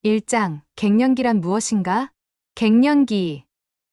1장, 갱년기란 무엇인가? 갱년기.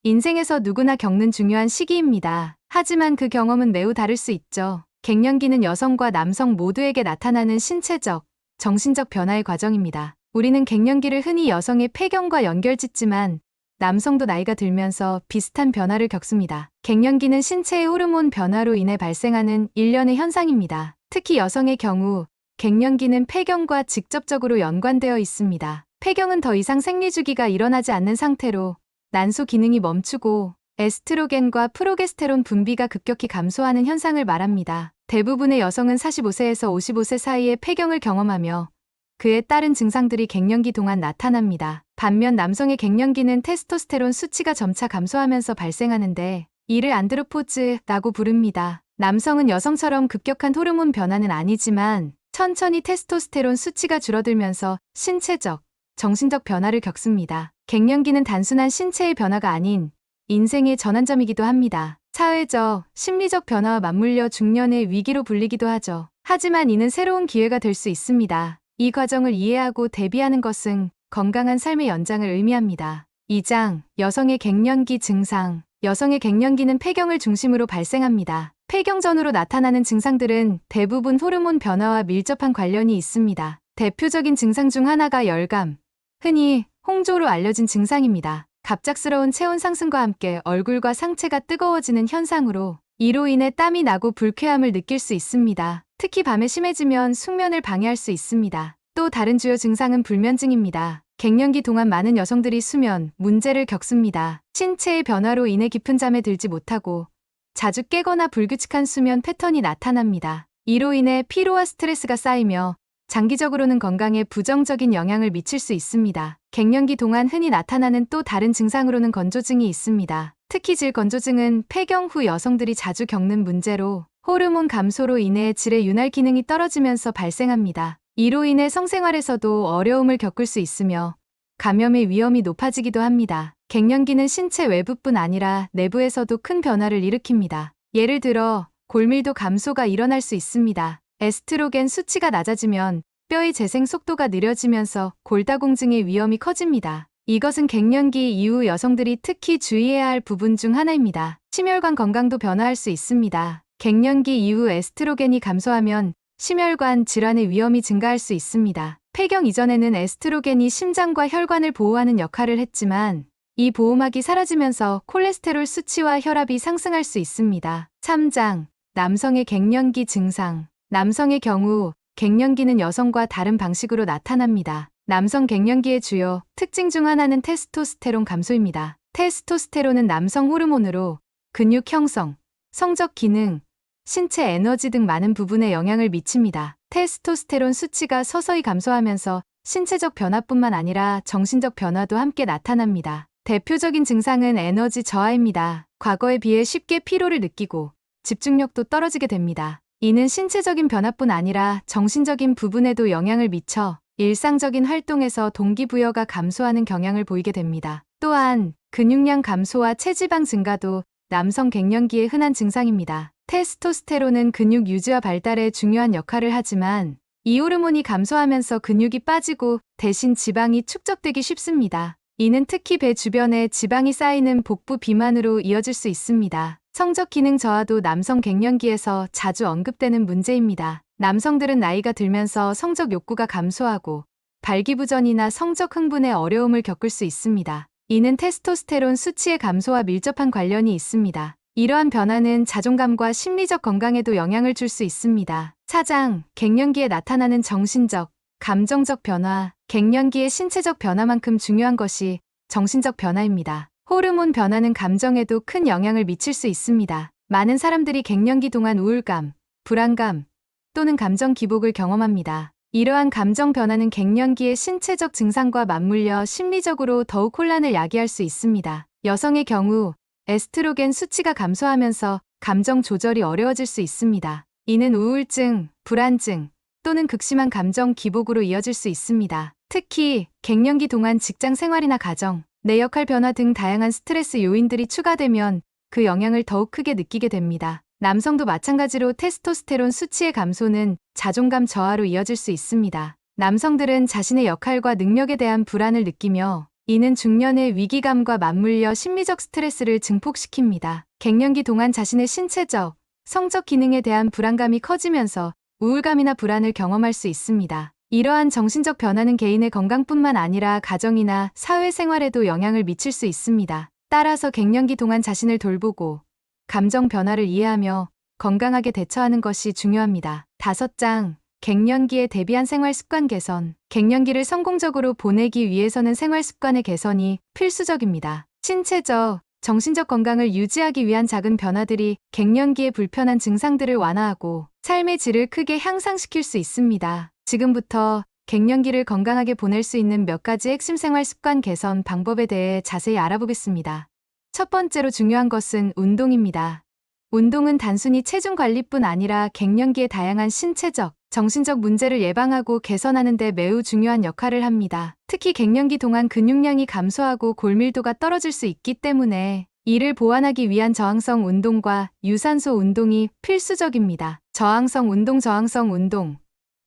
인생에서 누구나 겪는 중요한 시기입니다. 하지만 그 경험은 매우 다를 수 있죠. 갱년기는 여성과 남성 모두에게 나타나는 신체적, 정신적 변화의 과정입니다. 우리는 갱년기를 흔히 여성의 폐경과 연결짓지만 남성도 나이가 들면서 비슷한 변화를 겪습니다. 갱년기는 신체의 호르몬 변화로 인해 발생하는 일련의 현상입니다. 특히 여성의 경우 갱년기는 폐경과 직접적으로 연관되어 있습니다. 폐경은 더 이상 생리주기가 일어나지 않는 상태로 난소 기능이 멈추고 에스트로겐과 프로게스테론 분비가 급격히 감소하는 현상을 말합니다. 대부분의 여성은 45세에서 55세 사이에 폐경을 경험하며 그에 따른 증상들이 갱년기 동안 나타납니다. 반면 남성의 갱년기는 테스토스테론 수치가 점차 감소하면서 발생하는데 이를 안드로포즈라고 부릅니다. 남성은 여성처럼 급격한 호르몬 변화는 아니지만 천천히 테스토스테론 수치가 줄어들면서 신체적, 정신적 변화를 겪습니다. 갱년기는 단순한 신체의 변화가 아닌 인생의 전환점이기도 합니다. 사회적, 심리적 변화와 맞물려 중년의 위기로 불리기도 하죠. 하지만 이는 새로운 기회가 될 수 있습니다. 이 과정을 이해하고 대비하는 것은 건강한 삶의 연장을 의미합니다. 2장, 여성의 갱년기 증상. 여성의 갱년기는 폐경을 중심으로 발생합니다. 폐경 전후로 나타나는 증상들은 대부분 호르몬 변화와 밀접한 관련이 있습니다. 대표적인 증상 중 하나가 열감, 흔히 홍조로 알려진 증상입니다. 갑작스러운 체온 상승과 함께 얼굴과 상체가 뜨거워지는 현상으로 이로 인해 땀이 나고 불쾌함을 느낄 수 있습니다. 특히 밤에 심해지면 숙면을 방해할 수 있습니다. 또 다른 주요 증상은 불면증입니다. 갱년기 동안 많은 여성들이 수면 문제를 겪습니다. 신체의 변화로 인해 깊은 잠에 들지 못하고 자주 깨거나 불규칙한 수면 패턴이 나타납니다. 이로 인해 피로와 스트레스가 쌓이며 장기적으로는 건강에 부정적인 영향을 미칠 수 있습니다. 갱년기 동안 흔히 나타나는 또 다른 증상으로는 건조증이 있습니다. 특히 질건조증은 폐경 후 여성들이 자주 겪는 문제로 호르몬 감소로 인해 질의 윤활 기능이 떨어지면서 발생합니다. 이로 인해 성생활에서도 어려움을 겪을 수 있으며 감염의 위험이 높아지기도 합니다. 갱년기는 신체 외부뿐 아니라 내부에서도 큰 변화를 일으킵니다. 예를 들어 골밀도 감소가 일어날 수 있습니다. 에스트로겐 수치가 낮아지면 뼈의 재생 속도가 느려지면서 골다공증의 위험이 커집니다. 이것은 갱년기 이후 여성들이 특히 주의해야 할 부분 중 하나입니다. 심혈관 건강도 변화할 수 있습니다. 갱년기 이후 에스트로겐이 감소하면 심혈관 질환의 위험이 증가할 수 있습니다. 폐경 이전에는 에스트로겐이 심장과 혈관을 보호하는 역할을 했지만 이 보호막이 사라지면서 콜레스테롤 수치와 혈압이 상승할 수 있습니다. 3장, 남성의 갱년기 증상. 남성의 경우 갱년기는 여성과 다른 방식으로 나타납니다. 남성 갱년기의 주요 특징 중 하나는 테스토스테론 감소입니다. 테스토스테론은 남성 호르몬으로 근육 형성, 성적 기능, 신체 에너지 등 많은 부분에 영향을 미칩니다. 테스토스테론 수치가 서서히 감소하면서 신체적 변화뿐만 아니라 정신적 변화도 함께 나타납니다. 대표적인 증상은 에너지 저하입니다. 과거에 비해 쉽게 피로를 느끼고 집중력도 떨어지게 됩니다. 이는 신체적인 변화뿐 아니라 정신적인 부분에도 영향을 미쳐 일상적인 활동에서 동기부여가 감소하는 경향을 보이게 됩니다. 또한 근육량 감소와 체지방 증가도 남성 갱년기의 흔한 증상입니다. 테스토스테론은 근육 유지와 발달에 중요한 역할을 하지만 이 호르몬이 감소하면서 근육이 빠지고 대신 지방이 축적되기 쉽습니다. 이는 특히 배 주변에 지방이 쌓이는 복부 비만으로 이어질 수 있습니다. 성적 기능 저하도 남성 갱년기에서 자주 언급되는 문제입니다. 남성들은 나이가 들면서 성적 욕구가 감소하고 발기부전이나 성적 흥분에 어려움을 겪을 수 있습니다. 이는 테스토스테론 수치의 감소와 밀접한 관련이 있습니다. 이러한 변화는 자존감과 심리적 건강에도 영향을 줄 수 있습니다. 4장, 갱년기에 나타나는 정신적, 감정적 변화. 갱년기의 신체적 변화만큼 중요한 것이 정신적 변화입니다. 호르몬 변화는 감정에도 큰 영향을 미칠 수 있습니다. 많은 사람들이 갱년기 동안 우울감, 불안감 또는 감정 기복을 경험합니다. 이러한 감정 변화는 갱년기의 신체적 증상과 맞물려 심리적으로 더욱 혼란을 야기할 수 있습니다. 여성의 경우 에스트로겐 수치가 감소하면서 감정 조절이 어려워질 수 있습니다. 이는 우울증, 불안증 또는 극심한 감정 기복으로 이어질 수 있습니다. 특히 갱년기 동안 직장 생활이나 가정, 내 역할 변화 등 다양한 스트레스 요인들이 추가되면 그 영향을 더욱 크게 느끼게 됩니다. 남성도 마찬가지로 테스토스테론 수치의 감소는 자존감 저하로 이어질 수 있습니다. 남성들은 자신의 역할과 능력에 대한 불안을 느끼며 이는 중년의 위기감과 맞물려 심리적 스트레스를 증폭시킵니다. 갱년기 동안 자신의 신체적, 성적 기능에 대한 불안감이 커지면서 우울감이나 불안을 경험할 수 있습니다. 이러한 정신적 변화는 개인의 건강뿐만 아니라 가정이나 사회생활에도 영향을 미칠 수 있습니다. 따라서 갱년기 동안 자신을 돌보고 감정 변화를 이해하며 건강하게 대처하는 것이 중요합니다. 5장, 갱년기에 대비한 생활 습관 개선. 갱년기를 성공적으로 보내기 위해서는 생활 습관의 개선이 필수적입니다. 신체적, 정신적 건강을 유지하기 위한 작은 변화들이 갱년기의 불편한 증상들을 완화하고 삶의 질을 크게 향상시킬 수 있습니다. 지금부터 갱년기를 건강하게 보낼 수 있는 몇 가지 핵심 생활 습관 개선 방법에 대해 자세히 알아보겠습니다. 첫 번째로 중요한 것은 운동입니다. 운동은 단순히 체중 관리뿐 아니라 갱년기의 다양한 신체적, 정신적 문제를 예방하고 개선하는 데 매우 중요한 역할을 합니다. 특히 갱년기 동안 근육량이 감소하고 골밀도가 떨어질 수 있기 때문에 이를 보완하기 위한 저항성 운동과 유산소 운동이 필수적입니다. 저항성 운동,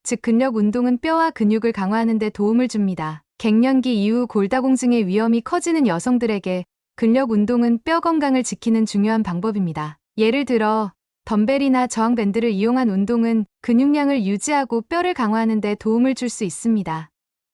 즉 근력 운동은 뼈와 근육을 강화하는 데 도움을 줍니다. 갱년기 이후 골다공증의 위험이 커지는 여성들에게 근력 운동은 뼈 건강을 지키는 중요한 방법입니다. 예를 들어 덤벨이나 저항밴드를 이용한 운동은 근육량을 유지하고 뼈를 강화하는 데 도움을 줄 수 있습니다.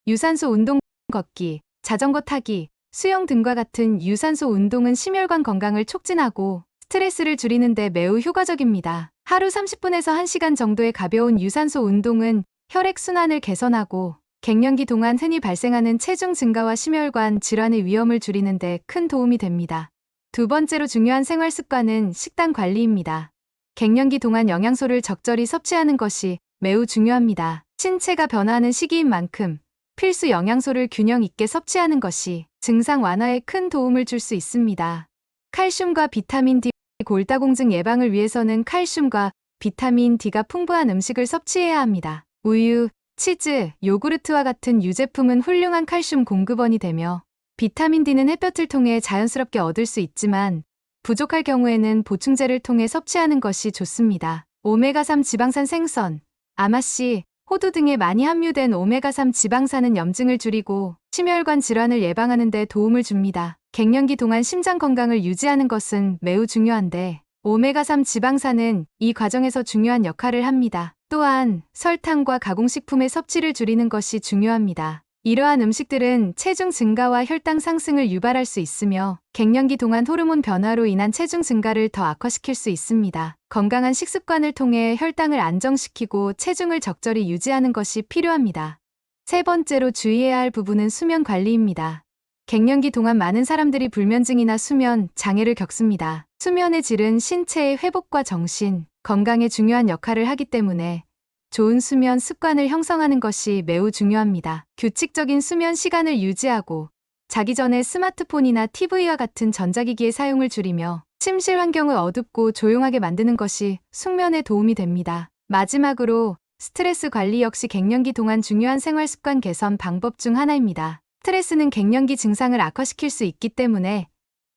유산소 운동, 걷기, 자전거 타기, 수영 등과 같은 유산소 운동은 심혈관 건강을 촉진하고 스트레스를 줄이는 데 매우 효과적입니다. 하루 30분에서 1시간 정도의 가벼운 유산소 운동은 혈액순환을 개선하고 갱년기 동안 흔히 발생하는 체중 증가와 심혈관 질환의 위험을 줄이는 데 큰 도움이 됩니다. 두 번째로 중요한 생활 습관은 식단 관리입니다. 갱년기 동안 영양소를 적절히 섭취하는 것이 매우 중요합니다. 신체가 변화하는 시기인 만큼 필수 영양소를 균형 있게 섭취하는 것이 증상 완화에 큰 도움을 줄 수 있습니다. 칼슘과 비타민 D, 골다공증 예방을 위해서는 칼슘과 비타민 D가 풍부한 음식을 섭취해야 합니다. 우유, 치즈, 요구르트와 같은 유제품은 훌륭한 칼슘 공급원이 되며 비타민 D는 햇볕을 통해 자연스럽게 얻을 수 있지만 부족할 경우에는 보충제를 통해 섭취하는 것이 좋습니다. 오메가3 지방산 생선, 아마씨, 호두 등에 많이 함유된 오메가3 지방산은 염증을 줄이고 심혈관 질환을 예방하는 데 도움을 줍니다. 갱년기 동안 심장 건강을 유지하는 것은 매우 중요한데 오메가3 지방산은 이 과정에서 중요한 역할을 합니다. 또한 설탕과 가공식품의 섭취를 줄이는 것이 중요합니다. 이러한 음식들은 체중 증가와 혈당 상승을 유발할 수 있으며 갱년기 동안 호르몬 변화로 인한 체중 증가를 더 악화시킬 수 있습니다. 건강한 식습관을 통해 혈당을 안정시키고 체중을 적절히 유지하는 것이 필요합니다. 세 번째로 주의해야 할 부분은 수면 관리입니다. 갱년기 동안 많은 사람들이 불면증이나 수면 장애를 겪습니다. 수면의 질은 신체의 회복과 정신, 건강에 중요한 역할을 하기 때문에 좋은 수면 습관을 형성하는 것이 매우 중요합니다. 규칙적인 수면 시간을 유지하고 자기 전에 스마트폰이나 TV와 같은 전자기기의 사용을 줄이며 침실 환경을 어둡고 조용하게 만드는 것이 숙면에 도움이 됩니다. 마지막으로 스트레스 관리 역시 갱년기 동안 중요한 생활 습관 개선 방법 중 하나입니다. 스트레스는 갱년기 증상을 악화시킬 수 있기 때문에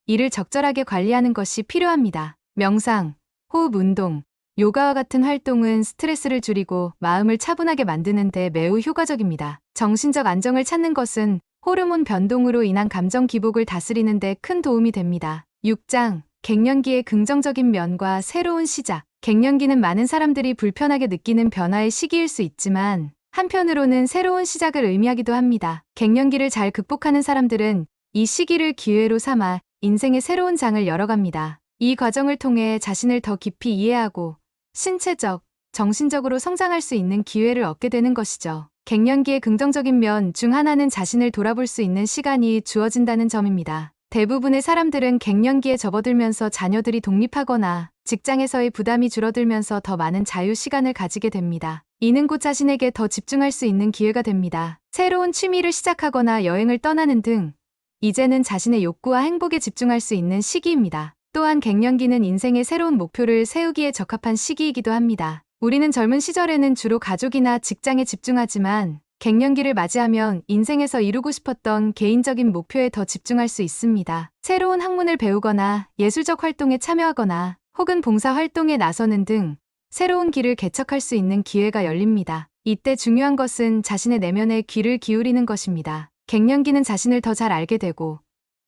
이를 적절하게 관리하는 것이 필요합니다. 명상, 호흡 운동, 요가와 같은 활동은 스트레스를 줄이고 마음을 차분하게 만드는 데 매우 효과적입니다. 정신적 안정을 찾는 것은 호르몬 변동으로 인한 감정 기복을 다스리는 데 큰 도움이 됩니다. 6장, 갱년기의 긍정적인 면과 새로운 시작. 갱년기는 많은 사람들이 불편하게 느끼는 변화의 시기일 수 있지만 한편으로는 새로운 시작을 의미하기도 합니다. 갱년기를 잘 극복하는 사람들은 이 시기를 기회로 삼아 인생의 새로운 장을 열어갑니다. 이 과정을 통해 자신을 더 깊이 이해하고 신체적, 정신적으로 성장할 수 있는 기회를 얻게 되는 것이죠. 갱년기의 긍정적인 면 중 하나는 자신을 돌아볼 수 있는 시간이 주어진다는 점입니다. 대부분의 사람들은 갱년기에 접어들면서 자녀들이 독립하거나 직장에서의 부담이 줄어들면서 더 많은 자유 시간을 가지게 됩니다. 이는 곧 자신에게 더 집중할 수 있는 기회가 됩니다. 새로운 취미를 시작하거나 여행을 떠나는 등 이제는 자신의 욕구와 행복에 집중할 수 있는 시기입니다. 또한 갱년기는 인생의 새로운 목표를 세우기에 적합한 시기이기도 합니다. 우리는 젊은 시절에는 주로 가족이나 직장에 집중하지만 갱년기를 맞이하면 인생에서 이루고 싶었던 개인적인 목표에 더 집중할 수 있습니다. 새로운 학문을 배우거나 예술적 활동에 참여하거나 혹은 봉사 활동에 나서는 등 새로운 길을 개척할 수 있는 기회가 열립니다. 이때 중요한 것은 자신의 내면에 귀를 기울이는 것입니다. 갱년기는 자신을 더 잘 알게 되고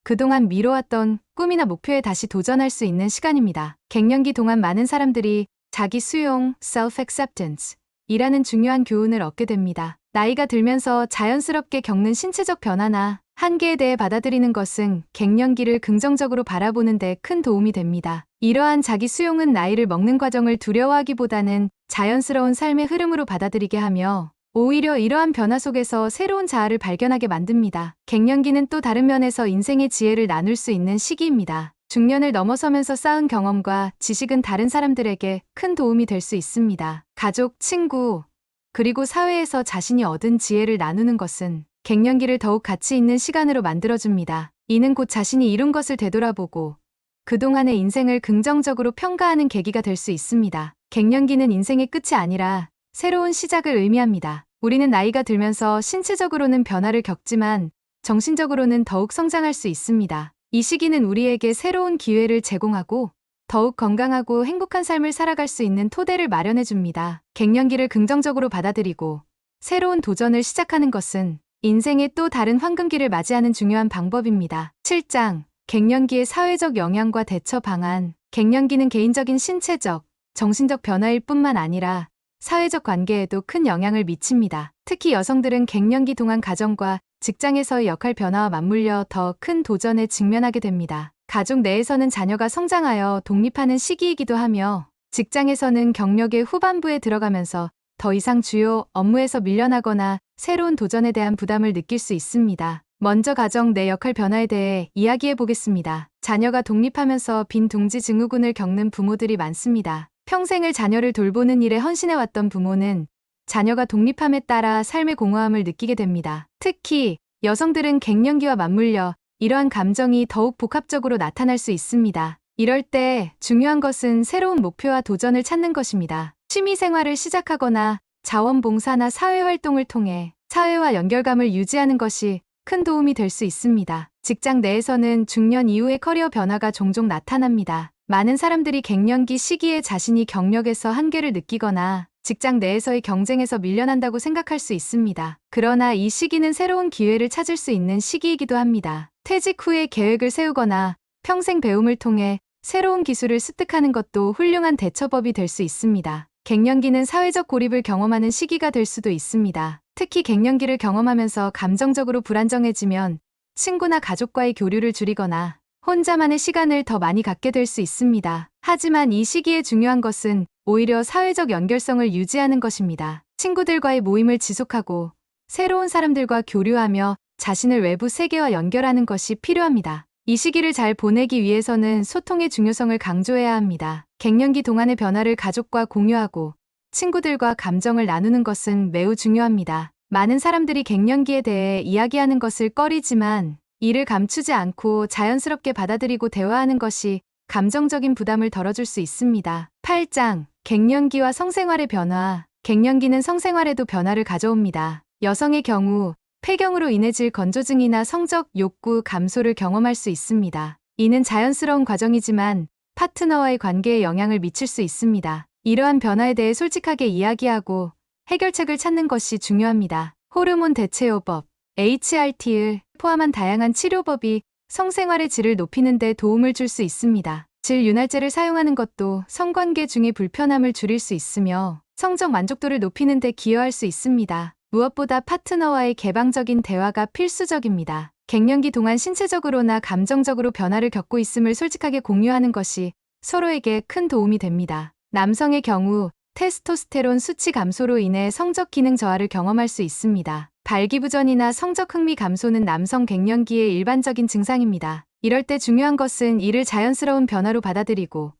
그동안 미뤄왔던 꿈이나 목표에 다시 도전할 수 있는 시간입니다. 갱년기 동안 많은 사람들이 자기 수용, self-acceptance 이라는 중요한 교훈을 얻게 됩니다. 나이가 들면서 자연스럽게 겪는 신체적 변화나 한계에 대해 받아들이는 것은 갱년기를 긍정적으로 바라보는 데 큰 도움이 됩니다. 이러한 자기 수용은 나이를 먹는 과정을 두려워하기보다는 자연스러운 삶의 흐름으로 받아들이게 하며 오히려 이러한 변화 속에서 새로운 자아를 발견하게 만듭니다. 갱년기는 또 다른 면에서 인생의 지혜를 나눌 수 있는 시기입니다. 중년을 넘어서면서 쌓은 경험과 지식은 다른 사람들에게 큰 도움이 될 수 있습니다. 가족, 친구, 그리고 사회에서 자신이 얻은 지혜를 나누는 것은 갱년기를 더욱 가치 있는 시간으로 만들어줍니다. 이는 곧 자신이 이룬 것을 되돌아보고 그동안의 인생을 긍정적으로 평가하는 계기가 될 수 있습니다. 갱년기는 인생의 끝이 아니라 새로운 시작을 의미합니다. 우리는 나이가 들면서 신체적으로는 변화를 겪지만 정신적으로는 더욱 성장할 수 있습니다. 이 시기는 우리에게 새로운 기회를 제공하고 더욱 건강하고 행복한 삶을 살아갈 수 있는 토대를 마련해 줍니다. 갱년기를 긍정적으로 받아들이고 새로운 도전을 시작하는 것은 인생의 또 다른 황금기를 맞이하는 중요한 방법입니다. 7장 갱년기의 사회적 영향과 대처 방안. 갱년기는 개인적인 신체적, 정신적 변화일 뿐만 아니라 사회적 관계에도 큰 영향을 미칩니다. 특히 여성들은 갱년기 동안 가정과 직장에서의 역할 변화와 맞물려 더 큰 도전에 직면하게 됩니다. 가족 내에서는 자녀가 성장하여 독립하는 시기이기도 하며 직장에서는 경력의 후반부에 들어가면서 더 이상 주요 업무에서 밀려나거나 새로운 도전에 대한 부담을 느낄 수 있습니다. 먼저 가정 내 역할 변화에 대해 이야기해 보겠습니다. 자녀가 독립하면서 빈 둥지 증후군을 겪는 부모들이 많습니다. 평생을 자녀를 돌보는 일에 헌신해왔던 부모는 자녀가 독립함에 따라 삶의 공허함을 느끼게 됩니다. 특히 여성들은 갱년기와 맞물려 이러한 감정이 더욱 복합적으로 나타날 수 있습니다. 이럴 때 중요한 것은 새로운 목표와 도전을 찾는 것입니다. 취미 생활을 시작하거나 자원봉사나 사회활동을 통해 사회와 연결감을 유지하는 것이 큰 도움이 될 수 있습니다. 직장 내에서는 중년 이후의 커리어 변화가 종종 나타납니다. 많은 사람들이 갱년기 시기에 자신이 경력에서 한계를 느끼거나 직장 내에서의 경쟁에서 밀려난다고 생각할 수 있습니다. 그러나 이 시기는 새로운 기회를 찾을 수 있는 시기이기도 합니다. 퇴직 후에 계획을 세우거나 평생 배움을 통해 새로운 기술을 습득하는 것도 훌륭한 대처법이 될 수 있습니다. 갱년기는 사회적 고립을 경험하는 시기가 될 수도 있습니다. 특히 갱년기를 경험하면서 감정적으로 불안정해지면 친구나 가족과의 교류를 줄이거나 혼자만의 시간을 더 많이 갖게 될 수 있습니다. 하지만 이 시기에 중요한 것은 오히려 사회적 연결성을 유지하는 것입니다. 친구들과의 모임을 지속하고 새로운 사람들과 교류하며 자신을 외부 세계와 연결하는 것이 필요합니다. 이 시기를 잘 보내기 위해서는 소통의 중요성을 강조해야 합니다. 갱년기 동안의 변화를 가족과 공유하고 친구들과 감정을 나누는 것은 매우 중요합니다. 많은 사람들이 갱년기에 대해 이야기하는 것을 꺼리지만 이를 감추지 않고 자연스럽게 받아들이고 대화하는 것이 감정적인 부담을 덜어줄 수 있습니다. 8장 갱년기와 성생활의 변화. 갱년기는 성생활에도 변화를 가져옵니다. 여성의 경우 폐경으로 인해 질 건조증이나 성적 욕구 감소를 경험할 수 있습니다. 이는 자연스러운 과정이지만 파트너와의 관계에 영향을 미칠 수 있습니다. 이러한 변화에 대해 솔직하게 이야기하고 해결책을 찾는 것이 중요합니다. 호르몬 대체요법, HRT를 포함한 다양한 치료법이 성생활의 질을 높이는 데 도움을 줄 수 있습니다. 질윤활제를 사용하는 것도 성관계 중의 불편함을 줄일 수 있으며 성적 만족도를 높이는 데 기여할 수 있습니다. 무엇보다 파트너와의 개방적인 대화가 필수적입니다. 갱년기 동안 신체적으로나 감정적으로 변화를 겪고 있음을 솔직하게 공유하는 것이 서로에게 큰 도움이 됩니다. 남성의 경우 테스토스테론 수치 감소로 인해 성적 기능 저하를 경험할 수 있습니다. 발기부전이나 성적 흥미 감소는 남성 갱년기의 일반적인 증상입니다. 이럴 때 중요한 것은 이를 자연스러운 변화로 받아들이고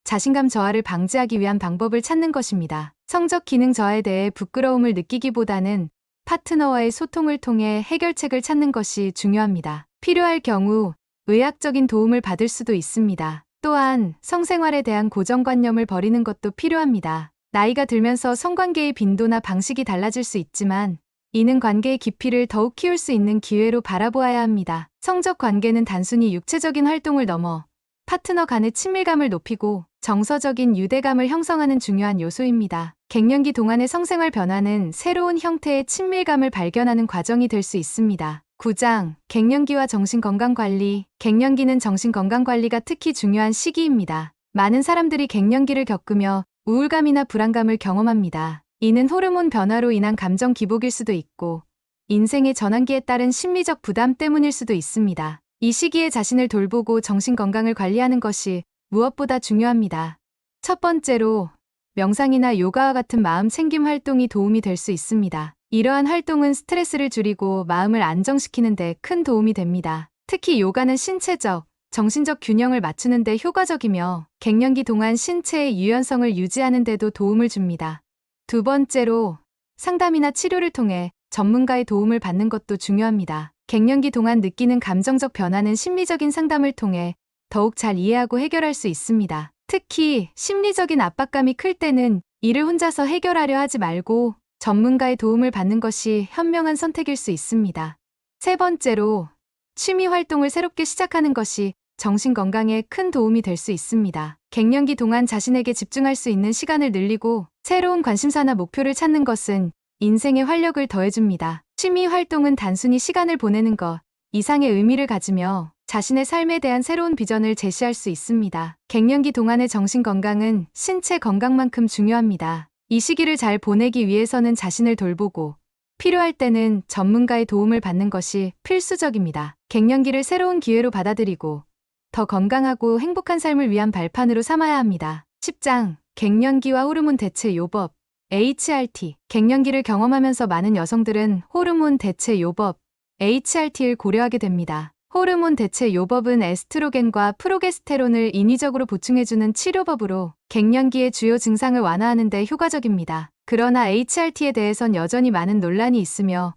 자신감 저하를 방지하기 위한 방법을 찾는 것입니다. 성적 기능 저하에 대해 부끄러움을 느끼기보다는 파트너와의 소통을 통해 해결책을 찾는 것이 중요합니다. 필요할 경우 의학적인 도움을 받을 수도 있습니다. 또한 성생활에 대한 고정관념을 버리는 것도 필요합니다. 나이가 들면서 성관계의 빈도나 방식이 달라질 수 있지만 이는 관계의 깊이를 더욱 키울 수 있는 기회로 바라보아야 합니다. 성적 관계는 단순히 육체적인 활동을 넘어 파트너 간의 친밀감을 높이고 정서적인 유대감을 형성하는 중요한 요소입니다. 갱년기 동안의 성생활 변화는 새로운 형태의 친밀감을 발견하는 과정이 될 수 있습니다. 9장, 갱년기와 정신건강관리. 갱년기는 정신건강관리가 특히 중요한 시기입니다. 많은 사람들이 갱년기를 겪으며 우울감이나 불안감을 경험합니다. 이는 호르몬 변화로 인한 감정 기복일 수도 있고 인생의 전환기에 따른 심리적 부담 때문일 수도 있습니다. 이 시기에 자신을 돌보고 정신건강을 관리하는 것이 무엇보다 중요합니다. 첫 번째로 명상이나 요가와 같은 마음 챙김 활동이 도움이 될 수 있습니다. 이러한 활동은 스트레스를 줄이고 마음을 안정시키는 데 큰 도움이 됩니다. 특히 요가는 신체적, 정신적 균형을 맞추는 데 효과적이며 갱년기 동안 신체의 유연성을 유지하는 데도 도움을 줍니다. 두 번째로 상담이나 치료를 통해 전문가의 도움을 받는 것도 중요합니다. 갱년기 동안 느끼는 감정적 변화는 심리적인 상담을 통해 더욱 잘 이해하고 해결할 수 있습니다. 특히 심리적인 압박감이 클 때는 이를 혼자서 해결하려 하지 말고 전문가의 도움을 받는 것이 현명한 선택일 수 있습니다. 세 번째로 취미 활동을 새롭게 시작하는 것이 정신 건강에 큰 도움이 될 수 있습니다. 갱년기 동안 자신에게 집중할 수 있는 시간을 늘리고 새로운 관심사나 목표를 찾는 것은 인생에 활력을 더해줍니다. 취미 활동은 단순히 시간을 보내는 것 이상의 의미를 가지며 자신의 삶에 대한 새로운 비전을 제시할 수 있습니다. 갱년기 동안의 정신 건강은 신체 건강만큼 중요합니다. 이 시기를 잘 보내기 위해서는 자신을 돌보고 필요할 때는 전문가의 도움을 받는 것이 필수적입니다. 갱년기를 새로운 기회로 받아들이고 더 건강하고 행복한 삶을 위한 발판으로 삼아야 합니다. 10장, 갱년기와 호르몬 대체 요법. HRT. 갱년기를 경험하면서 많은 여성들은 호르몬 대체 요법, HRT를 고려하게 됩니다. 호르몬 대체 요법은 에스트로겐과 프로게스테론을 인위적으로 보충해주는 치료법으로 갱년기의 주요 증상을 완화하는 데 효과적입니다. 그러나 HRT에 대해선 여전히 많은 논란이 있으며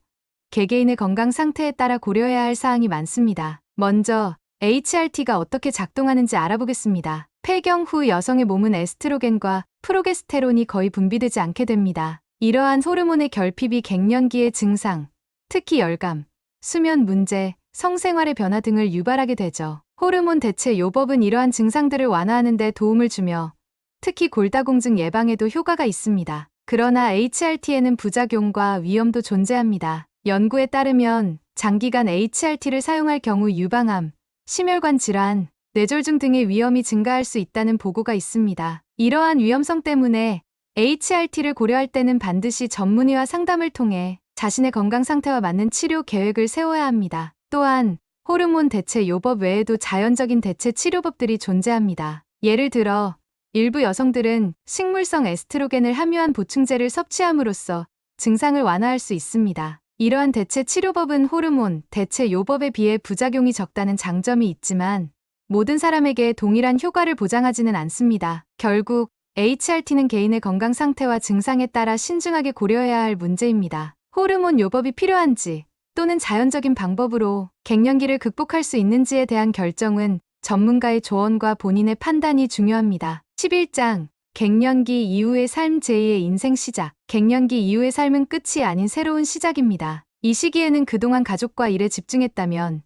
개개인의 건강 상태에 따라 고려해야 할 사항이 많습니다. 먼저 HRT가 어떻게 작동하는지 알아보겠습니다. 폐경 후 여성의 몸은 에스트로겐과 프로게스테론이 거의 분비되지 않게 됩니다. 이러한 호르몬의 결핍이 갱년기의 증상, 특히 열감, 수면 문제, 성생활의 변화 등을 유발하게 되죠. 호르몬 대체 요법은 이러한 증상들을 완화하는 데 도움을 주며 특히 골다공증 예방에도 효과가 있습니다. 그러나 HRT에는 부작용과 위험도 존재합니다. 연구에 따르면 장기간 HRT를 사용할 경우 유방암, 심혈관 질환, 뇌졸중 등의 위험이 증가할 수 있다는 보고가 있습니다. 이러한 위험성 때문에 HRT를 고려할 때는 반드시 전문의와 상담을 통해 자신의 건강 상태와 맞는 치료 계획을 세워야 합니다. 또한 호르몬 대체 요법 외에도 자연적인 대체 치료법들이 존재합니다. 예를 들어 일부 여성들은 식물성 에스트로겐을 함유한 보충제를 섭취함으로써 증상을 완화할 수 있습니다. 이러한 대체 치료법은 호르몬 대체 요법에 비해 부작용이 적다는 장점이 있지만 모든 사람에게 동일한 효과를 보장하지는 않습니다. 결국 HRT는 개인의 건강 상태와 증상에 따라 신중하게 고려해야 할 문제입니다. 호르몬 요법이 필요한지 또는 자연적인 방법으로 갱년기를 극복할 수 있는지에 대한 결정은 전문가의 조언과 본인의 판단이 중요합니다. 11장, 갱년기 이후의 삶 제2의 인생 시작. 갱년기 이후의 삶은 끝이 아닌 새로운 시작입니다. 이 시기에는 그동안 가족과 일에 집중했다면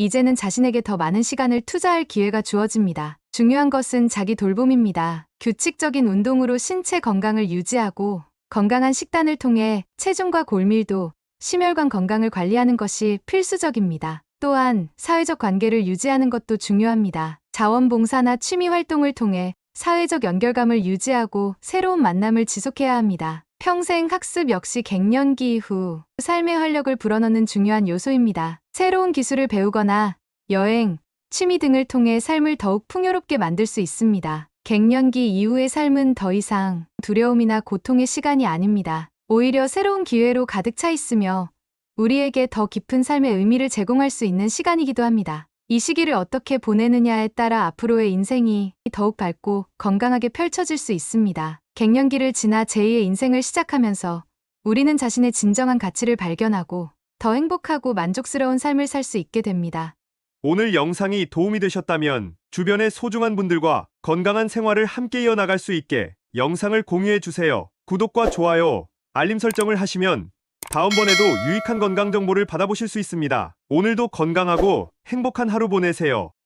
이제는 자신에게 더 많은 시간을 투자할 기회가 주어집니다. 중요한 것은 자기 돌봄입니다. 규칙적인 운동으로 신체 건강을 유지하고 건강한 식단을 통해 체중과 골밀도, 심혈관 건강을 관리하는 것이 필수적입니다. 또한 사회적 관계를 유지하는 것도 중요합니다. 자원봉사나 취미 활동을 통해 사회적 연결감을 유지하고 새로운 만남을 지속해야 합니다. 평생 학습 역시 갱년기 이후 삶의 활력을 불어넣는 중요한 요소입니다. 새로운 기술을 배우거나 여행, 취미 등을 통해 삶을 더욱 풍요롭게 만들 수 있습니다. 갱년기 이후의 삶은 더 이상 두려움이나 고통의 시간이 아닙니다. 오히려 새로운 기회로 가득 차 있으며 우리에게 더 깊은 삶의 의미를 제공할 수 있는 시간이기도 합니다. 이 시기를 어떻게 보내느냐에 따라 앞으로의 인생이 더욱 밝고 건강하게 펼쳐질 수 있습니다. 갱년기를 지나 제2의 인생을 시작하면서 우리는 자신의 진정한 가치를 발견하고 더 행복하고 만족스러운 삶을 살 수 있게 됩니다. 오늘 영상이 도움이 되셨다면 주변의 소중한 분들과 건강한 생활을 함께 이어나갈 수 있게 영상을 공유해 주세요. 구독과 좋아요, 알림 설정을 하시면 다음번에도 유익한 건강 정보를 받아보실 수 있습니다. 오늘도 건강하고 행복한 하루 보내세요.